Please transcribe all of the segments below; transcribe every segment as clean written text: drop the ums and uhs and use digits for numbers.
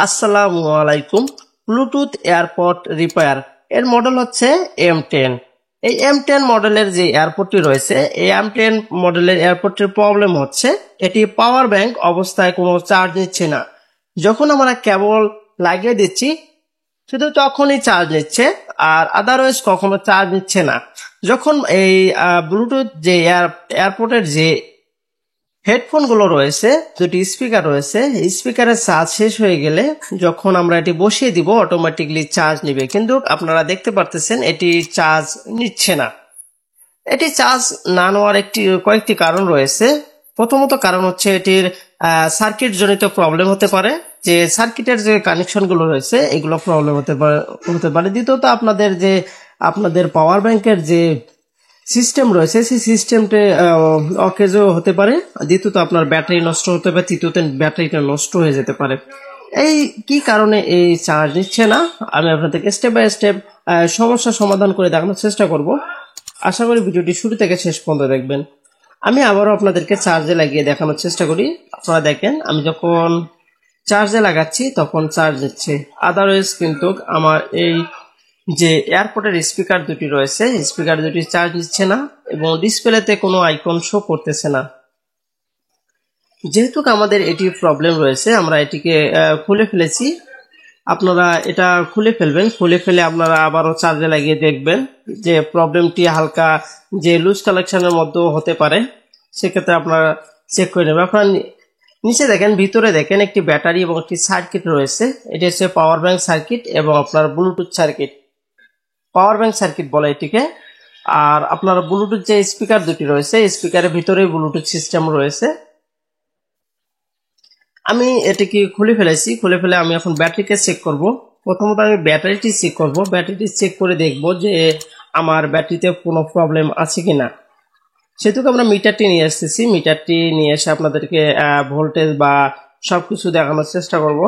আসসালামু আলাইকুম। Bluetooth AirPod repair এর মডেল হচ্ছে M10। এই M10 মডেলের যে এয়ারপডটি রয়েছে, এই M10 মডেলের এয়ারপডটির প্রবলেম হচ্ছে এটি পাওয়ার ব্যাংক অবস্থায় কোনো চার্জ নিচ্ছে না। যখন আমরা কেবল লাগিয়ে দিচ্ছি শুধু তখনই চার্জ নিচ্ছে, আর আদারওয়াইজ কখনো চার্জ নিচ্ছে না। যখন এই ব্লুটুথ যে এয়ারপডের যে হেডফোনগুলো রয়েছে, দুটি স্পিকার রয়েছে, স্পিকারের চার্জ শেষ হয়ে গেলে যখন আমরা এটি বসিয়ে দিব অটোমেটিকলি চার্জ নিবে, কিন্তু আপনারা দেখতে পারতেছেন এটি চার্জ নিচ্ছে না। এটি চার্জ না নেওয়ার কয়েকটি কারণ রয়েছে। প্রথমত কারণ হচ্ছে এটির সার্কিট জনিত প্রবলেম হতে পারে, যে সার্কিটের যে কানেকশনগুলো রয়েছে এগুলো প্রবলেম হতে পারে। দ্বিতীয়ত আপনাদের পাওয়ার ব্যাংকের যে সিস্টেম রয়েছে সেই সিস্টেমটা অকেজও হতে পারে। দ্বিতীয়ত আপনার ব্যাটারি নষ্ট হতে পারে। তৃতীয়ত ব্যাটারিটা নষ্ট হয়ে যেতে পারে। এই কি কারণে এই চার্জ নিচ্ছে না, আমি আপনাদেরকে স্টেপ বাই স্টেপ সমস্যার সমাধান করে দেখানোর চেষ্টা করব। আশা করি ভিডিওটি শুরু থেকে শেষ পর্যন্ত দেখবেন। আমি আবারও আপনাদেরকে চার্জে লাগিয়ে দেখানোর চেষ্টা করি। আপনারা দেখেন আমি যখন চার্জে লাগাচ্ছি তখন চার্জ নিচ্ছে, আদারওয়াইজ কিন্তু আমার এই যে এয়ারপোর্টের স্পিকার দুটি রয়েছে, স্পিকার দুটি চার্জ নিচ্ছে না এবং ডিসপ্লেতে কোনো আইকন শো করতেছে না। যেহেতু আমাদের এটি প্রবলেম রয়েছে, আমরা এটিকে খুলে ফেলেছি। আপনারা এটা খুলে ফেলবেন, খুলে ফেলে আপনারা আবারও চার্জে লাগিয়ে দেখবেন যে প্রবলেমটি হালকা যে লুজ কালেকশনের মধ্যেও হতে পারে। সেক্ষেত্রে আপনারা চেক করে নেবেন। আপনারা নিচে দেখেন, ভিতরে দেখেন একটি ব্যাটারি এবং একটি সার্কিট রয়েছে। এটি হচ্ছে পাওয়ার ব্যাংক সার্কিট এবং আপনার Bluetooth circuit. Power bank circuit বলে এটিকে। আর আপনার ব্লুটুথ যে স্পিকার দুটি রয়েছে, স্পিকারের ভিতরে ব্লুটুথ সিস্টেম রয়েছে। আমি এটিকে খুলে ফেলেছি, খুলে ফেলে আমি এখন ব্যাটারিকে চেক করব। প্রথমত আমি ব্যাটারিটি চেক করব। ব্যাটারিটি চেক করে দেখব যে আমার ব্যাটারিতে কোনো প্রবলেম আছে কিনা। সেহেতু আমরা মিটারটি নিয়ে আসতেছি। মিটারটি নিয়ে এসে আপনাদেরকে ভোল্টেজ বা সবকিছু দেখানোর চেষ্টা করব।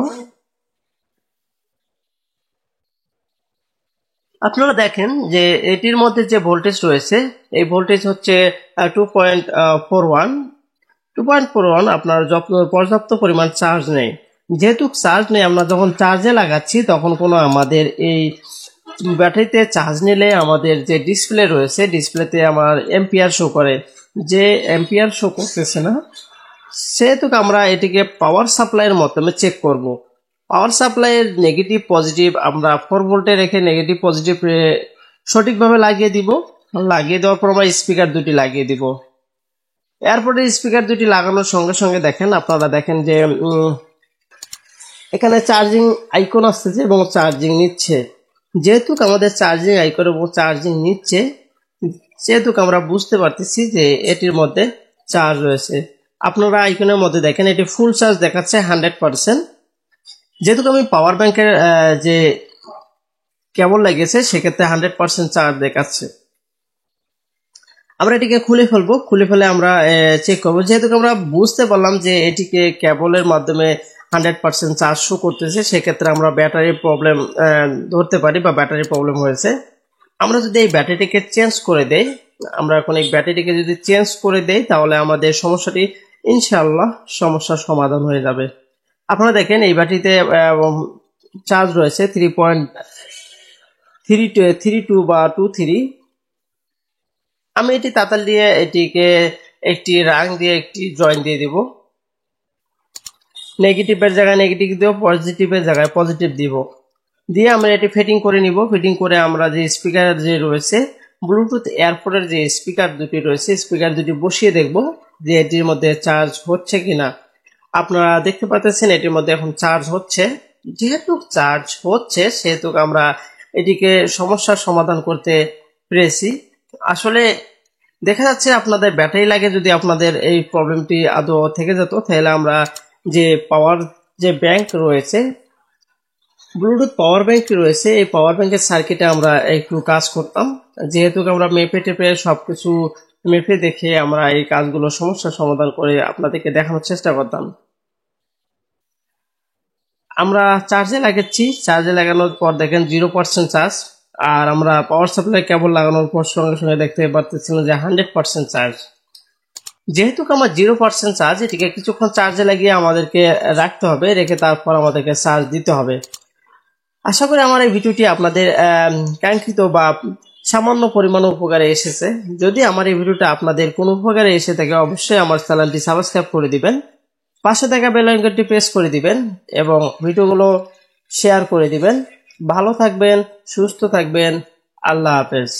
আপনারা দেখেন যে এটির মধ্যে যে ভোল্টেজ রয়েছে, এই ভোল্টেজ হচ্ছে 2.41। 2.41 আপনার পর্যাপ্ত পরিমাণ চার্জ নেই। যেহেতু চার্জ নেই, আমরা যখন চার্জে লাগাচ্ছি তখন কোনো আমাদের এই ব্যাটারিতে চার্জ নিলে আমাদের যে ডিসপ্লে রয়েছে, ডিসপ্লেতে আমার এম্পিয়ার শো করে, যে এম্পিয়ার শো করতেছে না। সেহেতু আমরা এটিকে পাওয়ার সাপ্লাইয়ের মাধ্যমে চেক করব। পাওয়ার সাপ্লাইয়ের নেগেটিভ পজিটিভ আমরা 4 ভোল্টে রেখে নেগেটিভ পজিটিভ সঠিকভাবে লাগিয়ে দিব। লাগিয়ে দেওয়ার পর আমরা স্পিকার দুটি লাগিয়ে দিব। এরপরে স্পিকার দুটি লাগানোর সঙ্গে সঙ্গে দেখেন, আপনারা দেখেন যে এখানে চার্জিং আইকন আসছে এবং চার্জিং নিচ্ছে। যেহেতু আমাদের চার্জিং আইকন এবং চার্জিং নিচ্ছে, সেহেতু আমরা বুঝতে পারতেছি যে এটির মধ্যে চার্জ রয়েছে। আপনারা আইকনের মধ্যে দেখেন এটি ফুল চার্জ দেখাচ্ছে 100%। যেহেতু আমি পাওয়ার ব্যাংকের যে কেবল লাগিয়েছে সেক্ষেত্রে 100% চার্জ দেখাচ্ছে। আমরা এটিকে খুলে ফেলবো। খুলে ফেলে আমরা চেক করবো। যেহেতু আমরা বুঝতে পারলাম যে এটিকে কেবলের মাধ্যমে 100% চার্জ শো করতেছে, সেক্ষেত্রে আমরা ব্যাটারির প্রবলেম ধরতে পারি বা ব্যাটারি প্রবলেম হয়েছে। আমরা যদি এই ব্যাটারিটিকে চেঞ্জ করে দেই, আমরা এখন এই ব্যাটারিটিকে যদি চেঞ্জ করে দেই তাহলে আমাদের সমস্যাটি ইনশাআল্লাহ সমস্যার সমাধান হয়ে যাবে। আপনারা দেখেন এই ব্যাটারিতে চার্জ রয়েছে 3.32 বা 23। আমি এটি তাতাল দিয়ে এটিকে একটি রাং দিয়ে একটি জয়েন দিয়ে দিব। নেগেটিভের জায়গায় নেগেটিভ দিব, পজিটিভের জায়গায় পজিটিভ দিব। দিয়ে আমরা এটি ফিটিং করে নিব। ফিটিং করে আমরা যে স্পিকার যে রয়েছে, ব্লুটুথ এয়ারপোর্টের যে স্পিকার দুটি রয়েছে, স্পিকার দুটি বসিয়ে দেখব যে এটির মধ্যে চার্জ হচ্ছে কিনা। আপনারা দেখতে পাচ্ছেন এটির মধ্যে এখন চার্জ হচ্ছে। যেহেতু চার্জ হচ্ছে সেহেতু আমরা এটিকে সমস্যার সমাধান করতে পেরেছি। আসলে দেখা যাচ্ছে আপনাদের ব্যাটারি লাগে, যদি আপনাদের এই প্রবলেমটি আদৌ থেকে যেত তাহলে আমরা যে পাওয়ার যে ব্যাংক রয়েছে, ব্লুটুথ পাওয়ার ব্যাংক রয়েছে, এই পাওয়ার ব্যাংকের সার্কিটে আমরা একটু কাজ করতাম। যেহেতু আমরা মেপে টেপে সবকিছু মেপে দেখে আমরা এই কাজগুলো সমস্যার সমাধান করে আপনাদেরকে দেখানোর চেষ্টা করতাম। আমরা চার্জে লাগাচ্ছি। চার্জে লাগানোর পর দেখেন 0% চার্জ। আর আমরা পাওয়ার সাপ্লাই কেবল লাগানোর পর সঙ্গে সঙ্গে দেখতে পারতেছিলাম যে 100% চার্জ। যেহেতু আমার 0% চার্জ, এটিকে কিছুক্ষণ চার্জে লাগিয়ে আমাদেরকে রাখতে হবে, রেখে তারপর আমাদেরকে চার্জ দিতে হবে। আশা করি আমার এই ভিডিওটি আপনাদের কাঙ্ক্ষিত বা সামান্য পরিমাণ উপকারে এসেছে। যদি আমার এই ভিডিওটা আপনাদের কোনো উপকারে এসে থাকে অবশ্যই আমার চ্যানেলটি সাবস্ক্রাইব করে দিবেন, পাশে থাকা বেল আইকনটি প্রেস করে দিবেন এবং ভিডিওগুলো শেয়ার করে দিবেন। ভালো থাকবেন, সুস্থ থাকবেন। আল্লাহ হাফেজ।